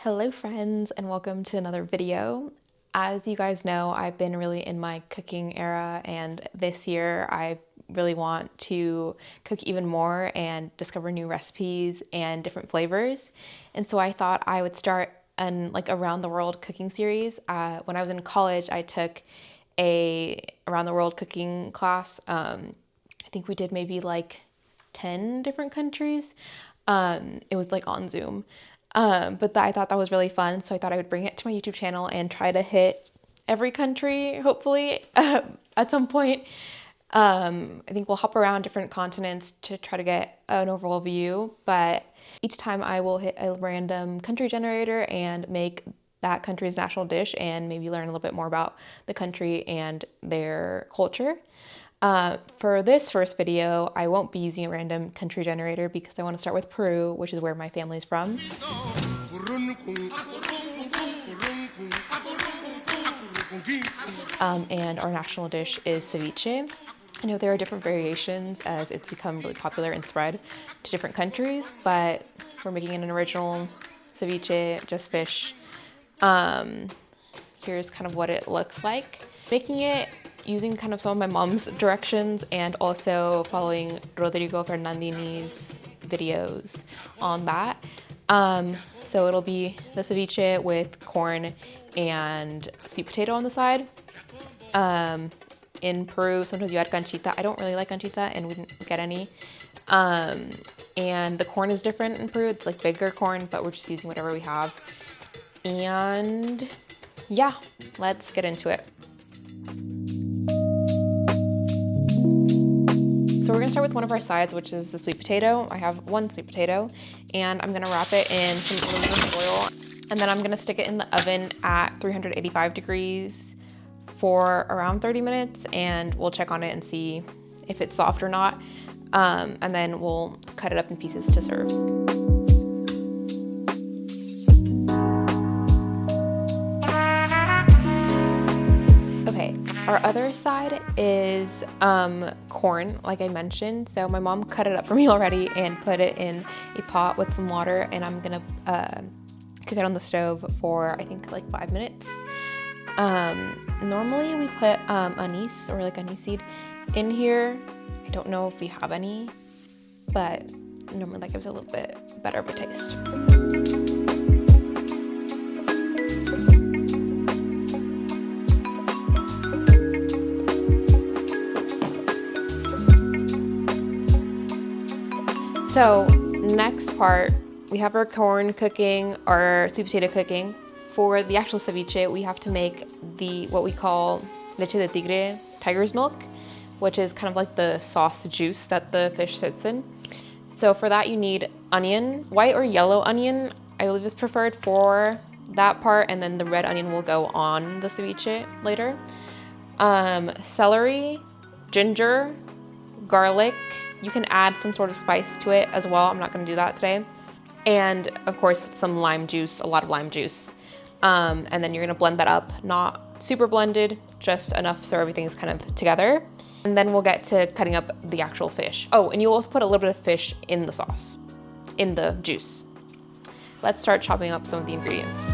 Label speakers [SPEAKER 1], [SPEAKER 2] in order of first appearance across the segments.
[SPEAKER 1] Hello friends, and welcome to another video. As you guys know, I've been really in my cooking era, and this year I really want to cook even more and discover new recipes and different flavors. And so I thought I would start an around the world cooking series. When I was in college, I took a around the world cooking class. I think we did maybe 10 different countries. It was on Zoom. But I thought that was really fun, so I thought I would bring it to my YouTube channel and try to hit every country, hopefully, at some point. I think we'll hop around different continents to try to get an overall view, but each time I will hit a random country generator and make that country's national dish and maybe learn a little bit more about the country and their culture. For this first video, I won't be using a random country generator because I want to start with Peru, which is where my family's from. And our national dish is ceviche. I know there are different variations as it's become really popular and spread to different countries, but we're making an original ceviche, just fish. Here's kind of what it looks like. Making it using kind of some of my mom's directions and also following Rodrigo Fernandini's videos on that. So it'll be the ceviche with corn and sweet potato on the side. In Peru, sometimes you add canchita. I don't really like canchita and we didn't get any. And the corn is different in Peru. It's bigger corn, but we're just using whatever we have. And yeah, let's get into it. So we're gonna start with one of our sides, which is the sweet potato. I have one sweet potato, and I'm gonna wrap it in some aluminum foil, and then I'm gonna stick it in the oven at 385 degrees for around 30 minutes, and we'll check on it and see if it's soft or not, and then we'll cut it up in pieces to serve. Our other side is corn, like I mentioned. So my mom cut it up for me already and put it in a pot with some water, and I'm gonna cook it on the stove for I think 5 minutes. Normally we put anise or anise seed in here. I don't know if we have any, but normally that gives it a little bit better of a taste. So next part, we have our corn cooking, our sweet potato cooking. For the actual ceviche, we have to make what we call leche de tigre, tiger's milk, which is kind of like the sauce juice that the fish sits in. So for that, you need onion, white or yellow onion, I believe is preferred for that part, and then the red onion will go on the ceviche later. Celery, ginger, garlic. You can add some sort of spice to it as well. I'm not gonna do that today. And of course, some lime juice, a lot of lime juice. And then you're gonna blend that up, not super blended, just enough so everything's kind of together. And then we'll get to cutting up the actual fish. Oh, and you'll also put a little bit of fish in the sauce, in the juice. Let's start chopping up some of the ingredients.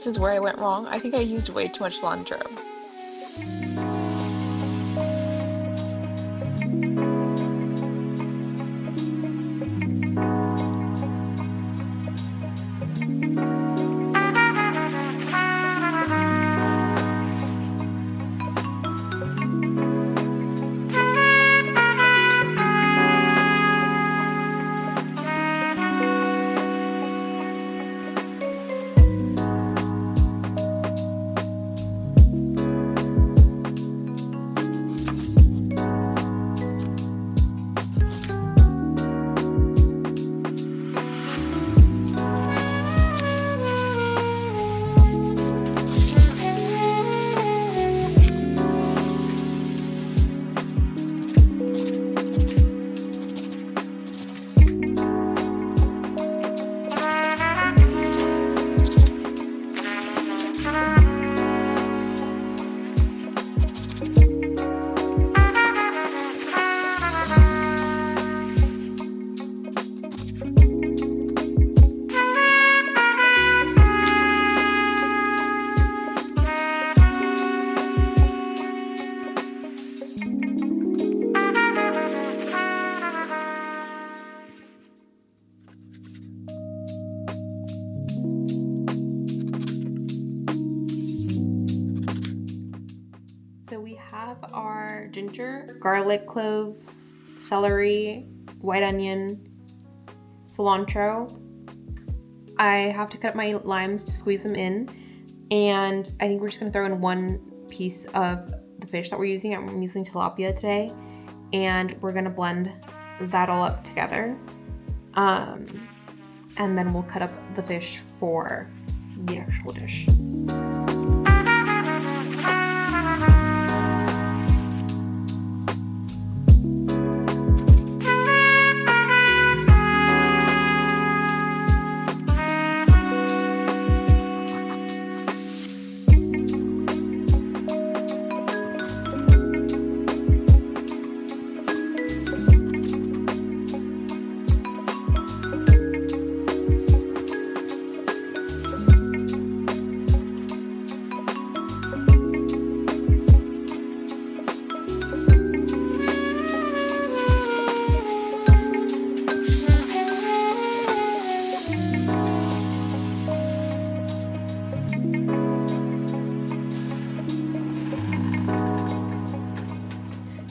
[SPEAKER 1] this is where I went wrong. I think I used way too much cilantro. So we have our ginger, garlic cloves, celery, white onion, cilantro. I have to cut up my limes to squeeze them in, and I think we're just gonna throw in one piece of the fish that we're using. I'm using tilapia today, and we're gonna blend that all up together. And then we'll cut up the fish for the actual dish.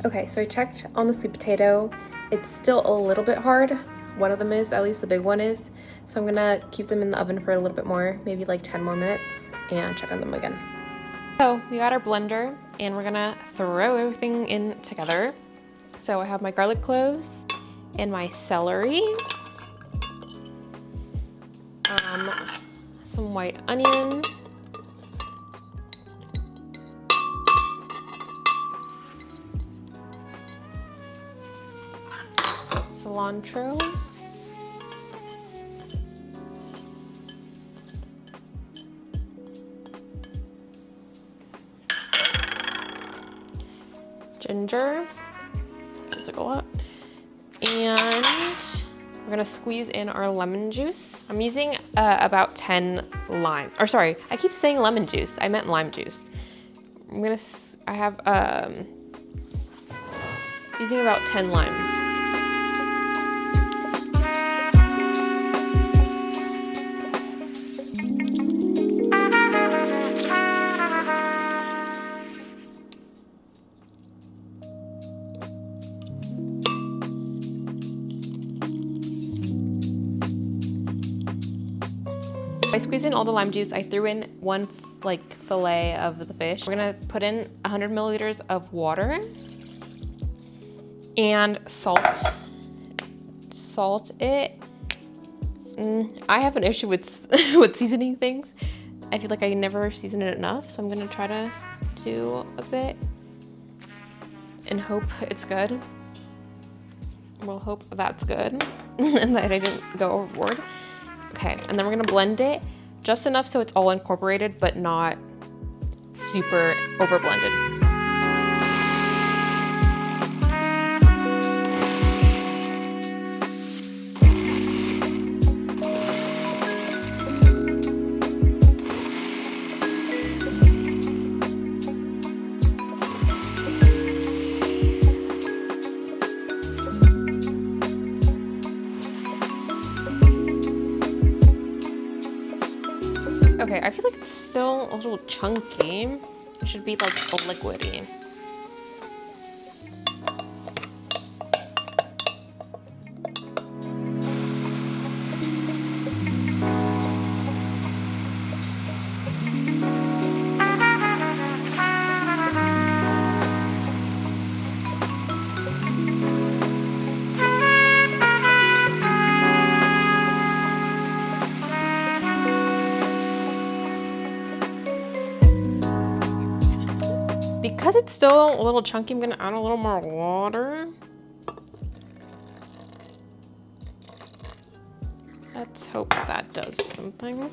[SPEAKER 1] Okay, so I checked on the sweet potato. It's still a little bit hard. One of them is, at least the big one is. So I'm gonna keep them in the oven for a little bit more, maybe like 10 more minutes, and check on them again. So we got our blender, and we're gonna throw everything in together. So I have my garlic cloves and my celery, some white onion, cilantro, ginger, just a lot, and we're gonna squeeze in our lemon juice. I'm using about 10 lime, or sorry, I keep saying lemon juice, I meant lime juice. I have using about 10 limes. I squeezed in all the lime juice. I threw in one fillet of the fish. We're gonna put in 100 milliliters of water and salt. Salt it. I have an issue with with seasoning things. I feel like I never season it enough, so I'm gonna try to do a bit and hope it's good. We'll hope that's good and that I didn't go overboard. Okay, and then we're gonna blend it just enough so it's all incorporated, but not super over blended. I feel like it's still a little chunky. It should be like liquidy. Because it's still a little chunky, I'm gonna add a little more water. Let's hope that does something.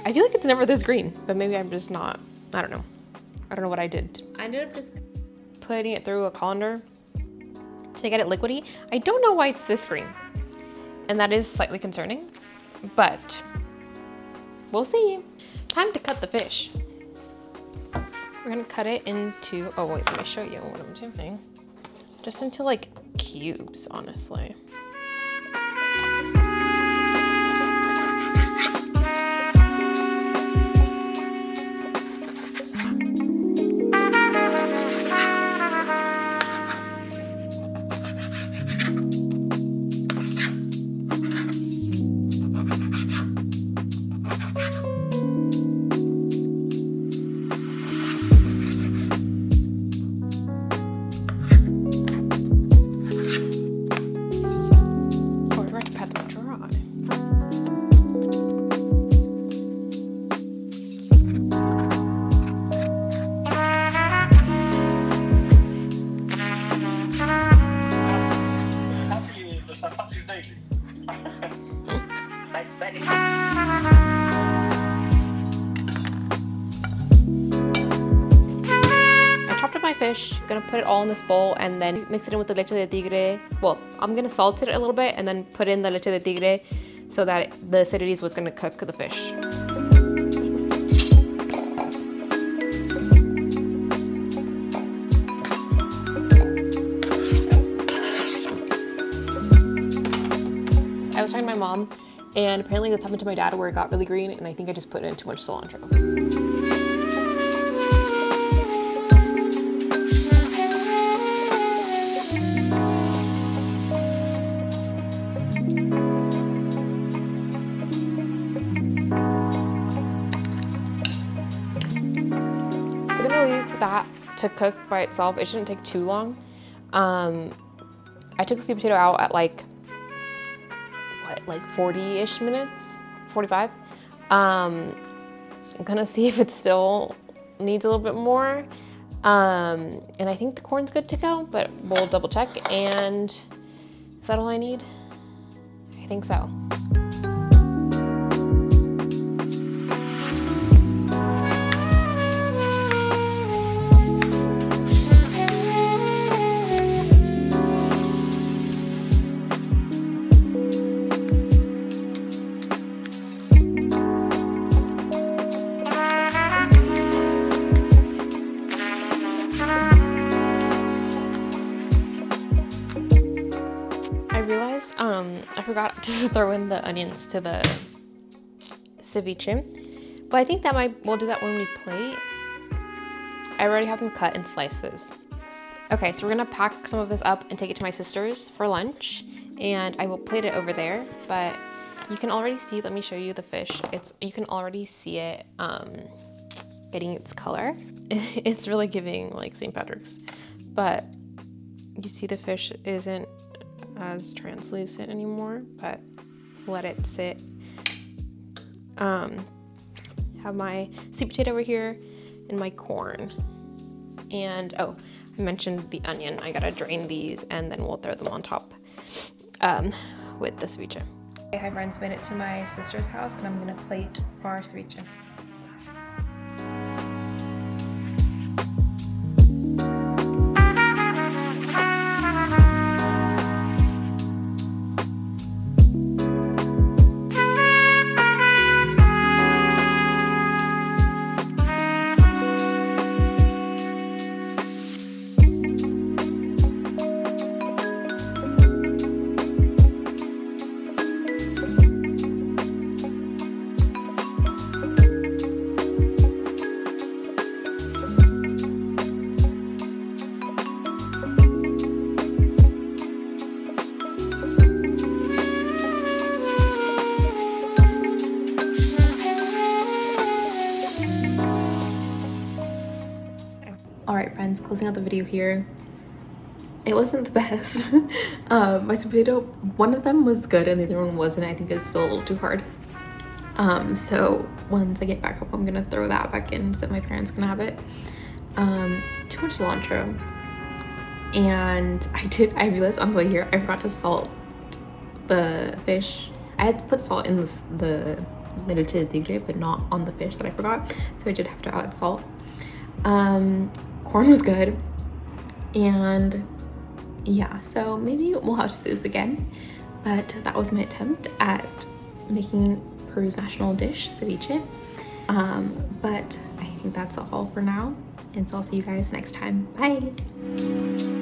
[SPEAKER 1] I feel like it's never this green, but maybe I'm just not, I don't know. I don't know what I did. I ended up just putting it through a colander to get it liquidy. I don't know why it's this green, and that is slightly concerning, but we'll see. Time to cut the fish. We're gonna cut it into, oh wait, let me show you what I'm doing. Just into like cubes, honestly. Fish, gonna put it all in this bowl and then mix it in with the leche de tigre. Well, I'm gonna salt it a little bit and then put in the leche de tigre so that the acidity is what's gonna cook the fish. I was talking to my mom, and apparently this happened to my dad where it got really green, and I think I just put in too much cilantro. That to cook by itself. It shouldn't take too long. I took the sweet potato out at like 40-ish minutes, 45. I'm gonna see if it still needs a little bit more. And I think the corn's good to go, but we'll double check. And is that all I need? I think so. I forgot to throw in the onions to the ceviche, but I think that we'll do that when we plate. I already have them cut in slices. Okay, so we're gonna pack some of this up and take it to my sister's for lunch, and I will plate it over there, but you can already see, let me show you the fish. You can already see it getting its color. It's really giving like St. Patrick's, but you see the fish isn't as translucent anymore, but let it sit. Have my sweet potato over here and my corn. And oh, I mentioned the onion. I gotta drain these and then we'll throw them on top with the ceviche. Okay, hi friends, made it to my sister's house and I'm gonna plate our ceviche. All right, friends, closing out the video here. It wasn't the best. My sweet potato, one of them was good and the other one wasn't. I think it was still a little too hard. So once I get back home, I'm gonna throw that back in so my parents can have it. Too much cilantro. And I realized on the way here, I forgot to salt the fish. I had to put salt in the leche de tigre, but not on the fish that I forgot. So I did have to add salt. Corn was good. And yeah, so maybe we'll have to do this again. But that was my attempt at making Peru's national dish, ceviche. But I think that's all for now. And so I'll see you guys next time. Bye.